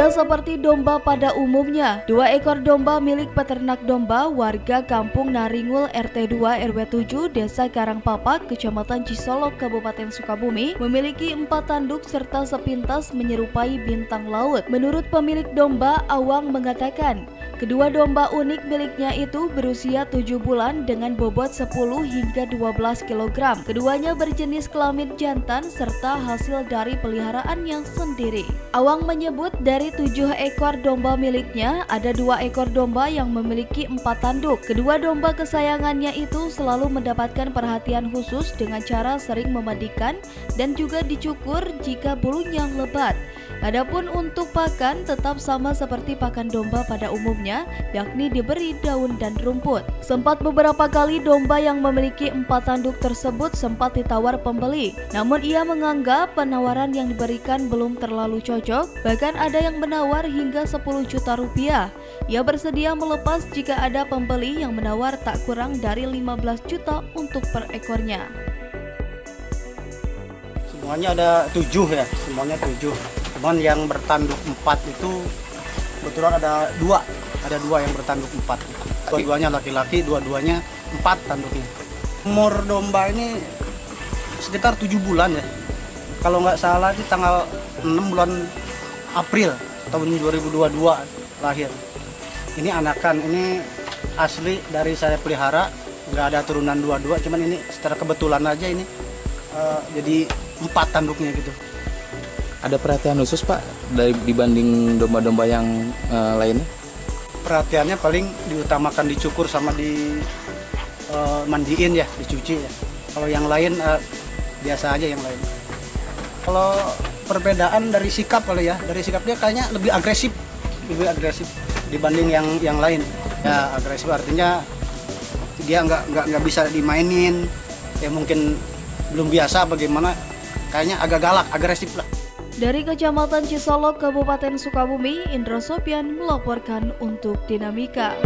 Tidak seperti domba pada umumnya, 2 ekor domba milik peternak domba warga Kampung Naringul RT 2 RW 7 Desa Karangpapak, Kecamatan Cisolok, Kabupaten Sukabumi memiliki 4 tanduk serta sepintas menyerupai bintang laut. Menurut pemilik domba, Awang mengatakan, kedua domba unik miliknya itu berusia 7 bulan dengan bobot 10 hingga 12 kg. Keduanya berjenis kelamin jantan serta hasil dari peliharaannya sendiri. Awang menyebut dari 7 ekor domba miliknya, ada 2 ekor domba yang memiliki 4 tanduk. Kedua domba kesayangannya itu selalu mendapatkan perhatian khusus dengan cara sering memandikan dan juga dicukur jika bulunya lebat. Adapun untuk pakan tetap sama seperti pakan domba pada umumnya, yakni diberi daun dan rumput. Sempat beberapa kali domba yang memiliki 4 tanduk tersebut sempat ditawar pembeli, namun ia menganggap penawaran yang diberikan belum terlalu cocok, bahkan ada yang menawar hingga 10 juta rupiah. Ia bersedia melepas jika ada pembeli yang menawar tak kurang dari 15 juta untuk per ekornya. Semuanya ada 7 ya, semuanya 7. Cuman yang bertanduk 4 itu kebetulan ada 2 yang bertanduk 4. Dua-duanya laki-laki, dua-duanya 4 tanduknya. Umur domba ini sekitar 7 bulan ya. Kalau nggak salah di tanggal 6 bulan April tahun 2022 lahir. Ini anakan, ini asli dari saya pelihara, nggak ada turunan dua-dua, cuman ini secara kebetulan aja ini jadi 4 tanduknya gitu. Ada perhatian khusus Pak dibanding domba-domba yang lainnya? Perhatiannya paling diutamakan dicukur sama di mandiin ya, dicuci ya. Kalau yang lain biasa aja yang lain. Kalau perbedaan dari sikap kali ya, dari sikap dia kayaknya lebih agresif dibanding yang lain. Ya agresif artinya dia nggak bisa dimainin, ya mungkin belum biasa bagaimana, kayaknya agak galak, agresif lah. Dari Kecamatan Cisolok, Kabupaten Sukabumi, Indra Sopyan melaporkan untuk Dinamika.